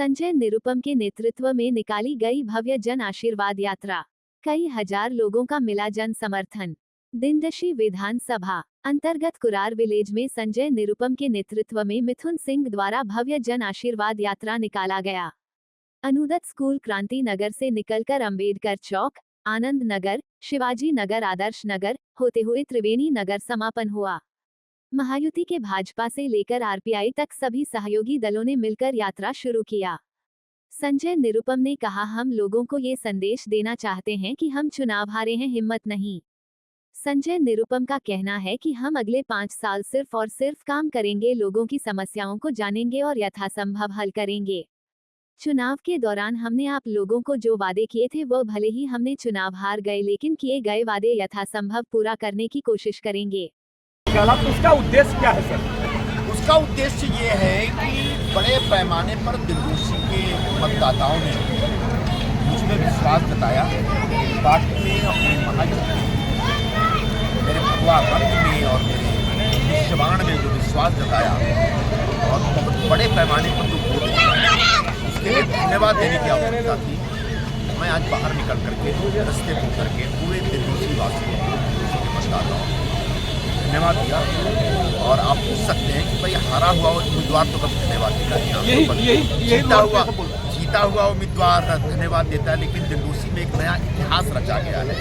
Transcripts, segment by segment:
संजय निरुपम के नेतृत्व में निकाली गई भव्य जन आशीर्वाद यात्रा। कई हजार लोगों का मिला जन समर्थन। दिंडशी विधानसभा अंतर्गत कुरार विलेज में संजय निरुपम के नेतृत्व में मिथुन सिंह द्वारा भव्य जन आशीर्वाद यात्रा निकाला गया। अनुदत स्कूल क्रांति नगर से निकलकर अंबेडकर चौक, आनंद नगर, शिवाजी नगर, आदर्श नगर होते हुए त्रिवेणी नगर समापन हुआ। महायुति के भाजपा से लेकर आरपीआई तक सभी सहयोगी दलों ने मिलकर यात्रा शुरू किया। संजय निरुपम ने कहा, हम लोगों को ये संदेश देना चाहते हैं कि हम चुनाव हारे हैं, हिम्मत नहीं। संजय निरुपम का कहना है कि हम अगले 5 साल सिर्फ और सिर्फ काम करेंगे, लोगों की समस्याओं को जानेंगे और यथासंभव हल करेंगे। चुनाव के दौरान हमने आप लोगों को जो वादे किए थे वो भले ही हमने चुनाव हार गए, लेकिन किए गए वादे यथासंभव पूरा करने की कोशिश करेंगे। उसका उद्देश्य क्या है सर? उसका उद्देश्य ये है कि बड़े पैमाने पर दिलदोशी के मतदाताओं ने मुझ में विश्वास जताया, पार्टी में, अपने महायुति में, मेरे भगवा वर्ग में और मेरे निष्ठवान में जो विश्वास जताया और बहुत बड़े पैमाने पर जो वोट दिया, उसके लिए धन्यवाद देने की आवश्यकता थी। मैं आज बाहर निकल करके रस्ते को करके पूरे दिलदोशी वासियों को मतदाताओं धन्यवाद दिया। और आप पूछ सकते हैं कि भाई हारा हुआ उम्मीदवार तो कभी धन्यवाद देता है, जीता हुआ उम्मीदवार धन्यवाद देता है, लेकिन दिलदोशी में एक नया इतिहास रचा गया है।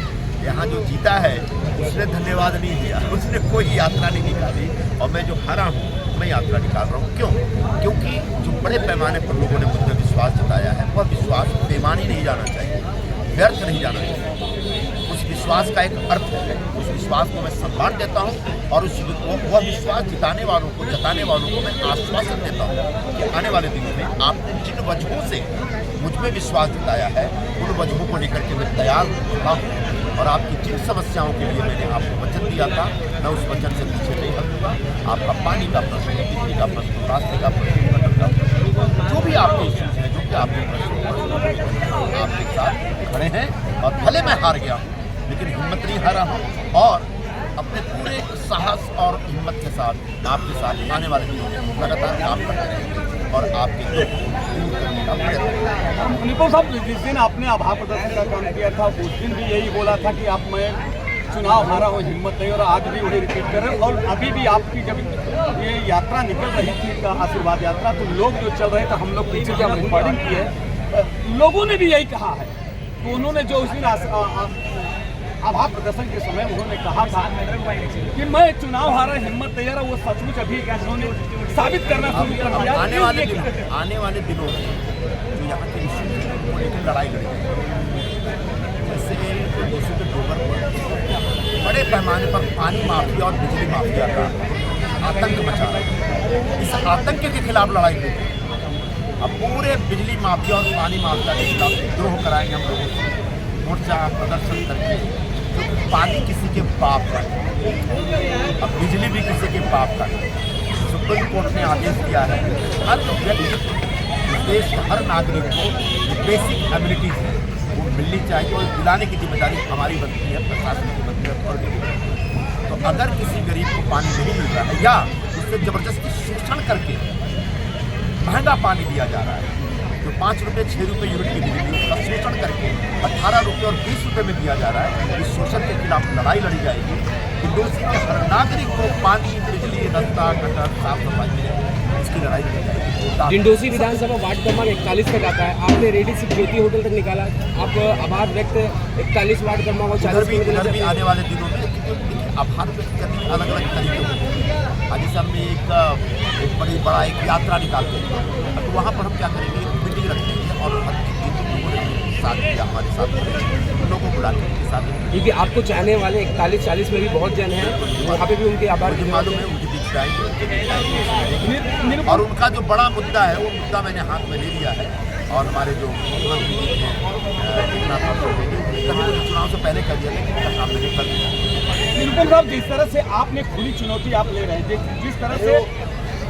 यहाँ जो जीता है उसने धन्यवाद नहीं दिया, उसने कोई यात्रा नहीं निकाली, और मैं जो हारा हूँ मैं यात्रा निकाल रहा हूँ। क्यों? क्योंकि जो बड़े पैमाने पर लोगों ने मुझ पर विश्वास जताया है वह विश्वास बेमानी नहीं जाना चाहिए, व्यर्थ नहीं जाना चाहिए। उस विश्वास का एक अर्थ है, उस विश्वास को मैं सम्मान देता हूं और वह विश्वास जताने वालों को मैं आश्वासन देता हूं कि आने वाले दिनों में आपने जिन वजहों से मुझ में विश्वास जताया है उन वजहों को लेकर के मैं तैयार हूँ, और आपकी जिन समस्याओं के लिए मैंने आपको वचन दिया था मैं उस वचन से पीछे नहीं हटूंगा। आपका पानी का प्रश्न, बिजली का प्रश्न, रास्ते का प्रश्न, गटर का प्रश्न, जो भी आपके इश्यूज हैं, जो भी आपके प्रश्न आपके साथ खड़े हैं। और भले मैं हार गया हूँ लेकिन हिम्मत नहीं हारा हूँ, और अपने पूरे साहस और हिम्मत के साथ आपके साथ आने वाले दिनों में लगातार काम करते रहेंगे और आपके दुख दूर करने का प्रयत्न करेंगे। निरुपम साहब, जिस दिन आपने आभार प्रदर्शन का काम किया था उस दिन भी यही बोला था कि आप मैं चुनाव हारा हो, हिम्मत नहीं, और आज भी वही रिपीट कर रहे हैं। और अभी भी आपकी जब ये यात्रा निकल रही थी आशीर्वाद यात्रा, तो लोग जो चल रहे थे, हम लोग पीछे जब रिकॉर्डिंग की है, लोगों ने भी यही कहा है। तो उन्होंने जो उस दिन आभार प्रदर्शन के समय उन्होंने कहा था कि मैं चुनाव हारा, हिम्मत तैयार है, वो सचमुच अभी उन्होंने साबित करना शुरू कर दिया। आने वाले दिनों में जो यहाँ के इश्यू है वो लेकर लड़ाई लड़ेगी। जैसे दूसरे के डोगर पर बड़े पैमाने पर पानी माफिया और बिजली माफिया का आतंक मचा रहा है, इस आतंक के खिलाफ लड़ाई होगी। अब पूरे बिजली माफिया और पानी माफिया के खिलाफ विद्रोह कराएंगे हम लोगों को, मोर्चा प्रदर्शन करके। क्योंकि पानी किसी के बाप का है, अब बिजली भी किसी के बाप का है। सुप्रीम कोर्ट ने आदेश दिया है हर व्यक्ति, देश के हर नागरिक को बेसिक एबिलिटीज है वो मिलनी चाहिए, और दिलाने की जिम्मेदारी हमारी बनती है, प्रशासन की बनती है, अथॉरिटी की बनती है। तो अगर किसी गरीब को पानी नहीं मिल रहा है या उससे जबरदस्ती शोषण करके महंगा पानी दिया जा रहा है, जो 5 रुपये 6 रुपये यूनिट की बिजली उसका शोषण करके 18 रुपये और 20 रुपये में दिया जा रहा है, इस शोषण के खिलाफ लड़ाई लड़ी जाएगी। दिलदोशी के हर नागरिक को पानी, बिजली, रास्ता, गटर, साफ सफाई मिले, इसकी लड़ाई लड़ी जाएगी। दिंडोशी विधानसभा वार्ड क्रमांक 41 तक आता है, आपने रेडी से ज्योति होटल तक निकाला, आप आभार व्यक्त 41 वार्ड क्रमांक और 40 इधर भी आने वाले दिनों में आभार व्यक्त करने के अलग अलग तरीके होंगे। आज जैसे हमने एक बड़ा एक यात्रा निकालते हैं, तो वहाँ पर हम क्या करेंगे, मीटिंग रखेंगे और साथ दिया हमारे साथ उन लोगों को बुलाकर उनके साथ, क्योंकि आपको चाहने वाले 41-40 में भी बहुत जन हैं, वहाँ पे भी उनके आभार की मालूम है, उनके बीच जाएंगे। और उनका जो बड़ा मुद्दा है वो मुद्दा मैंने हाथ में ले लिया है, और हमारे जो मुख्यमंत्री जी हैं चुनाव से पहले कर दिया था कि उनका काम मैंने कर दिया। निरुपम साहब, जिस तरह से आपने खुली चुनौती आप ले रहे हैं, जिस तरह से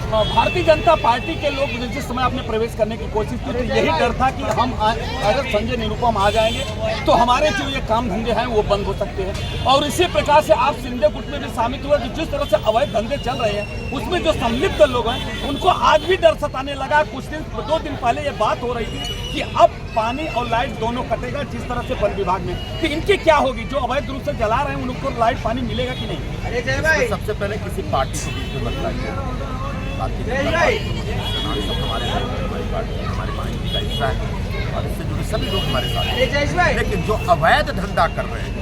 भारतीय जनता पार्टी के लोग जिस समय आपने प्रवेश करने की कोशिश की तो यही डर था कि हम अगर संजय निरुपम आ जाएंगे तो हमारे जो ये काम धंधे हैं वो बंद हो सकते हैं। और इसी प्रकार से आप सिंधे गुट में भी शामिल हुए कि जिस तरह से अवैध धंधे चल रहे हैं उसमें जो संलिप्त लोग हैं उनको आज भी डर सताने लगा। कुछ दिन 2 दिन पहले ये बात हो रही थी कि अब पानी और लाइट दोनों कटेगा जिस तरह से वन विभाग में, तो इनकी क्या होगी? जो अवैध रूप से जला रहे हैं उनको लाइट पानी मिलेगा कि नहीं? सबसे पहले किसी पार्टी को बीच में मत लाइए। हमारी पार्टी हमारे पार्टी का हिस्सा है और इससे जुड़े सभी लोग हमारे साथ हैं। लेकिन जो अवैध धंधा कर रहे हैं,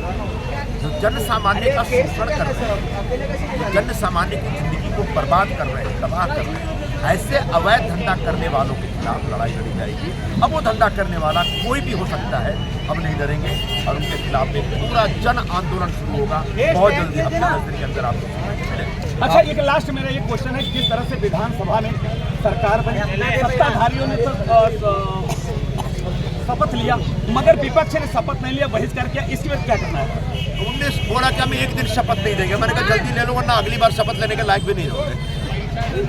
जो जन सामान्य का शोषण कर रहे हैं, जन सामान्य की जिंदगी को बर्बाद कर रहे हैं, तबाह कर रहे हैं, ऐसे अवैध धंधा करने वालों के खिलाफ लड़ाई लड़ी जाएगी। अब वो धंधा करने वाला कोई भी हो सकता है, हम नहीं डरेंगे और उनके खिलाफ एक पूरा जन आंदोलन शुरू होगा बहुत जल्दी। हफ्ते 10 दिन के अंदर आपको मिलेगा। अच्छा, एक लास्ट मेरा ये क्वेश्चन है, जिस तरह से विधानसभा में सरकार बनी, सत्ताधारियों ने तो शपथ लिया मगर विपक्ष ने शपथ नहीं लिया, बहिष्कार किया, इसकी वजह क्या करना है? उनने बोला कि हम एक दिन शपथ नहीं देंगे। मैंने कहा जल्दी ले लो वरना अगली बार शपथ लेने के लायक भी नहीं होंगे।